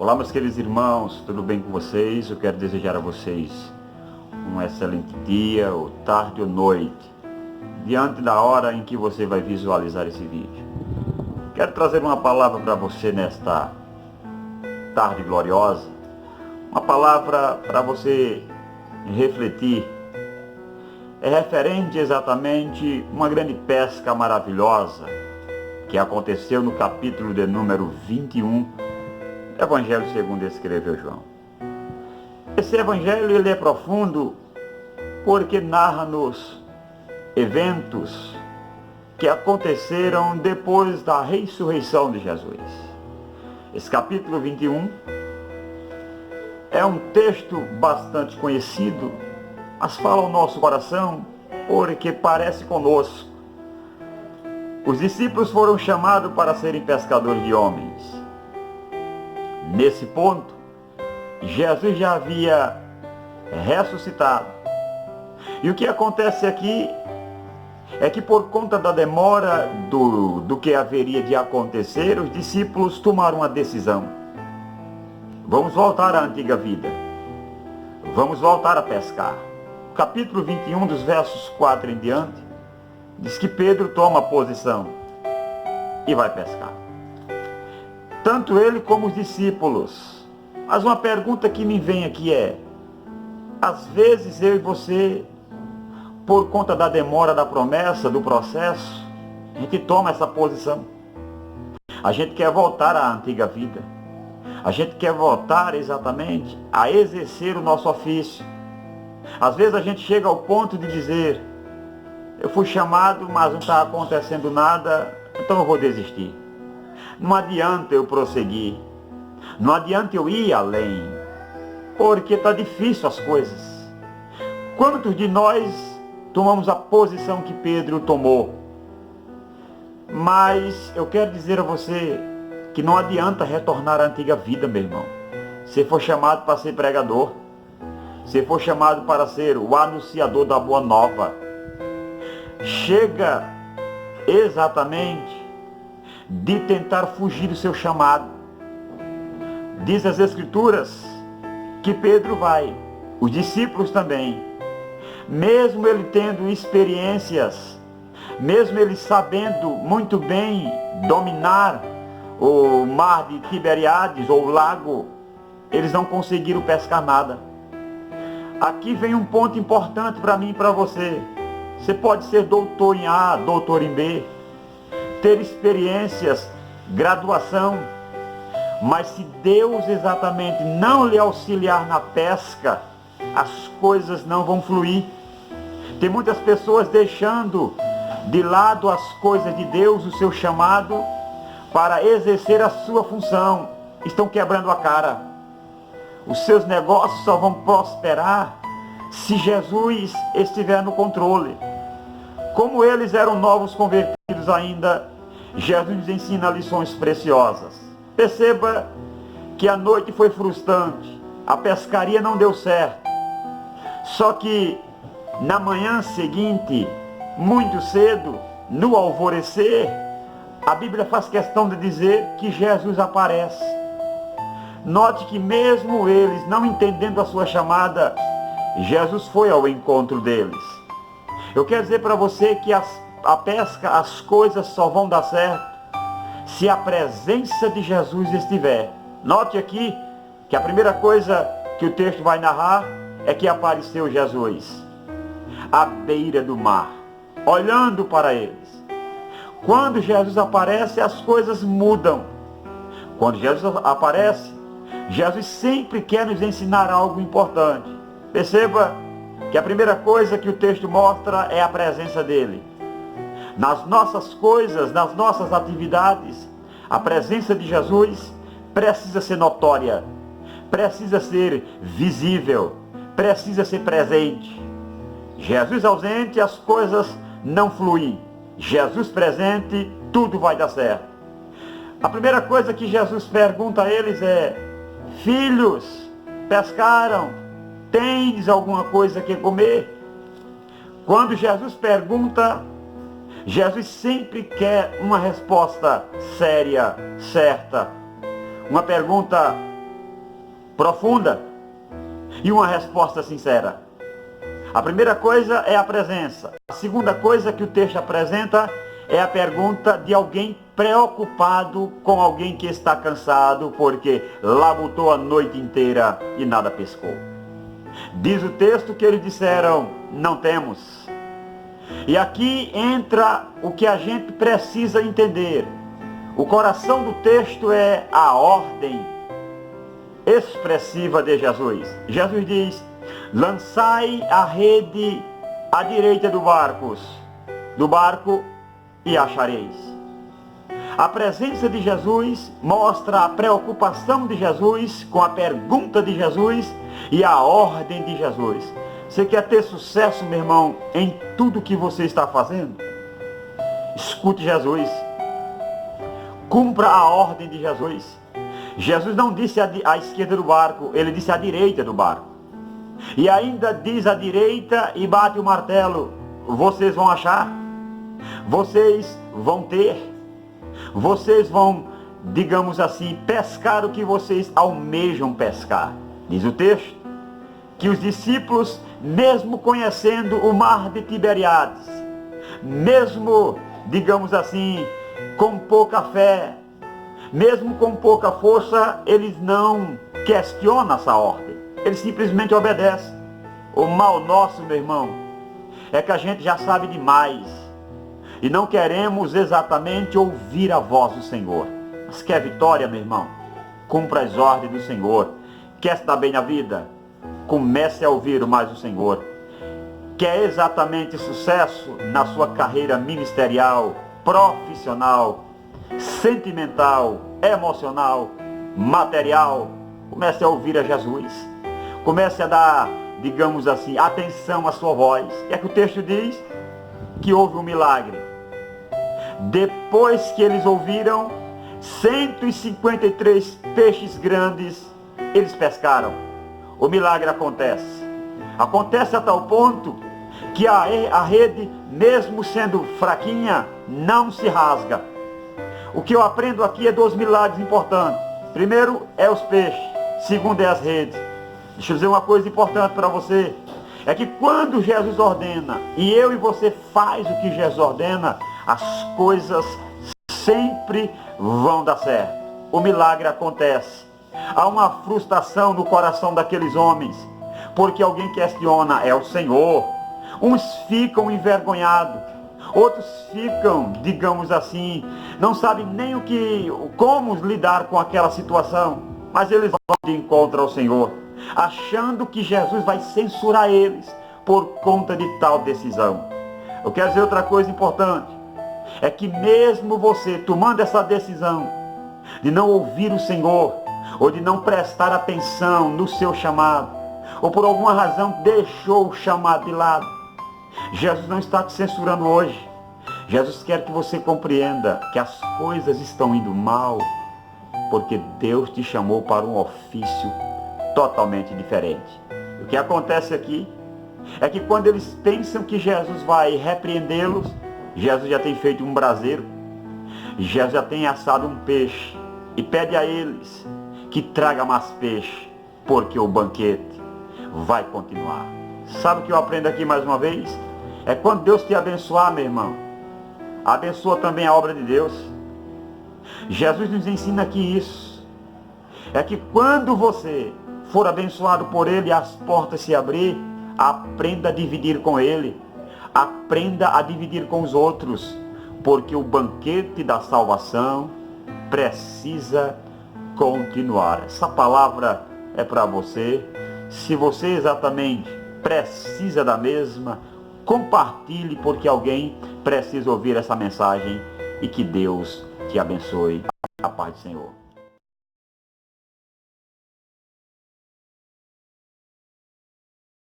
Olá, meus queridos irmãos, tudo bem com vocês? Eu quero desejar a vocês um excelente dia, ou tarde ou noite, diante da hora em que você vai visualizar esse vídeo. Quero trazer uma palavra para você nesta tarde gloriosa, uma palavra para você refletir. É referente exatamente a uma grande pesca maravilhosa que aconteceu no capítulo de número 21 do Evangelho segundo escreveu João. Esse evangelho ele é profundo porque narra-nos eventos que aconteceram depois da ressurreição de Jesus. Esse capítulo 21 é um texto bastante conhecido, mas fala ao nosso coração porque parece conosco. Os discípulos foram chamados para serem pescadores de homens. Nesse ponto, Jesus já havia ressuscitado. E o que acontece aqui é que por conta da demora do que haveria de acontecer, os discípulos tomaram uma decisão. Vamos voltar à antiga vida. Vamos voltar a pescar. O capítulo 21, dos versos 4 em diante, diz que Pedro toma posição e vai pescar. Tanto ele como os discípulos. Mas uma pergunta que me vem aqui é, às vezes eu e você, por conta da demora da promessa, do processo, a gente toma essa posição. A gente quer voltar à antiga vida. A gente quer voltar exatamente a exercer o nosso ofício. Às vezes a gente chega ao ponto de dizer, eu fui chamado, mas não está acontecendo nada, então eu vou desistir. Não adianta eu prosseguir. Não adianta eu ir além. Porque está difícil as coisas. Quantos de nós tomamos a posição que Pedro tomou? Mas eu quero dizer a você que não adianta retornar à antiga vida, meu irmão. Você foi chamado para ser pregador. Você foi chamado para ser o anunciador da boa nova. Chega exatamente de tentar fugir do seu chamado. Diz as Escrituras que Pedro vai, os discípulos também. Mesmo ele tendo experiências, mesmo ele sabendo muito bem dominar o mar de Tiberíades ou o lago, eles não conseguiram pescar nada. Aqui vem um ponto importante para mim e para você. Você pode ser doutor em A, doutor em B, ter experiências, graduação, mas se Deus exatamente não lhe auxiliar na pesca, as coisas não vão fluir. Tem muitas pessoas deixando de lado as coisas de Deus, o seu chamado, para exercer a sua função. Estão quebrando a cara. Os seus negócios só vão prosperar se Jesus estiver no controle. Como eles eram novos convertidos ainda, Jesus nos ensina lições preciosas. Perceba que a noite foi frustrante, a pescaria não deu certo. Só que na manhã seguinte, muito cedo, no alvorecer, a Bíblia faz questão de dizer que Jesus aparece. Note que mesmo eles não entendendo a sua chamada, Jesus foi ao encontro deles. Eu quero dizer para você que a pesca, as coisas só vão dar certo se a presença de Jesus estiver. Note aqui que a primeira coisa que o texto vai narrar é que apareceu Jesus à beira do mar, olhando para eles. Quando Jesus aparece, as coisas mudam. Quando Jesus aparece, Jesus sempre quer nos ensinar algo importante. Perceba que a primeira coisa que o texto mostra é a presença dele. Nas nossas coisas, nas nossas atividades, a presença de Jesus precisa ser notória, precisa ser visível, precisa ser presente. Jesus ausente, as coisas não fluem. Jesus presente, tudo vai dar certo. A primeira coisa que Jesus pergunta a eles é, filhos, pescaram? Tendes alguma coisa que comer? Quando Jesus pergunta, Jesus sempre quer uma resposta séria, certa. Uma pergunta profunda e uma resposta sincera. A primeira coisa é a presença. A segunda coisa que o texto apresenta é a pergunta de alguém preocupado com alguém que está cansado porque labutou a noite inteira e nada pescou. Diz o texto que eles disseram: não temos. E aqui entra o que a gente precisa entender. O coração do texto é a ordem expressiva de Jesus. Jesus diz: lançai a rede à direita do barco e achareis. A presença de Jesus mostra a preocupação de Jesus com a pergunta de Jesus e a ordem de Jesus. Você quer ter sucesso, meu irmão, em tudo que você está fazendo? Escute Jesus. Cumpra a ordem de Jesus. Jesus não disse à esquerda do barco, ele disse à direita do barco. E ainda diz à direita e bate o martelo: vocês vão achar, vocês vão ter, vocês vão, digamos assim, pescar o que vocês almejam pescar. Diz o texto que os discípulos, mesmo conhecendo o mar de Tiberíades, mesmo, digamos assim, com pouca fé, mesmo com pouca força, eles não questionam essa ordem. Eles simplesmente obedecem. O mal nosso, meu irmão, é que a gente já sabe demais e não queremos exatamente ouvir a voz do Senhor. Mas quer vitória, meu irmão? Cumpra as ordens do Senhor. Quer estar bem na vida? Comece a ouvir mais do Senhor. Quer exatamente sucesso na sua carreira ministerial, profissional, sentimental, emocional, material? Comece a ouvir a Jesus. Comece a dar, digamos assim, atenção à sua voz. É que o texto diz que houve um milagre. Depois que eles ouviram, 153 peixes grandes eles pescaram. O milagre acontece. Acontece a tal ponto que a rede, mesmo sendo fraquinha, não se rasga. O que eu aprendo aqui é 2 milagres importantes. Primeiro é os peixes, segundo é as redes. Deixa eu dizer uma coisa importante para você. É que quando Jesus ordena, e eu e você faz o que Jesus ordena, as coisas sempre vão dar certo. O milagre acontece. Há uma frustração no coração daqueles homens, porque alguém questiona: é o Senhor. Uns ficam envergonhados, outros ficam, digamos assim, não sabem nem como lidar com aquela situação, mas eles vão de encontro ao Senhor, achando que Jesus vai censurar eles por conta de tal decisão. Eu quero dizer outra coisa importante, é que mesmo você tomando essa decisão de não ouvir o Senhor, ou de não prestar atenção no seu chamado, ou por alguma razão deixou o chamado de lado, Jesus não está te censurando hoje. Jesus quer que você compreenda que as coisas estão indo mal, porque Deus te chamou para um ofício totalmente diferente. O que acontece aqui é que quando eles pensam que Jesus vai repreendê-los, Jesus já tem feito um braseiro, Jesus já tem assado um peixe e pede a eles que traga mais peixe, porque o banquete vai continuar. Sabe o que eu aprendo aqui mais uma vez? É quando Deus te abençoar, meu irmão, abençoa também a obra de Deus. Jesus nos ensina aqui isso. É que quando você for abençoado por Ele e as portas se abrir, aprenda a dividir com Ele. Aprenda a dividir com os outros. Porque o banquete da salvação precisa continuar. Essa palavra é para você. Se você exatamente precisa da mesma, compartilhe, porque alguém precisa ouvir essa mensagem, e que Deus te abençoe. A paz do Senhor.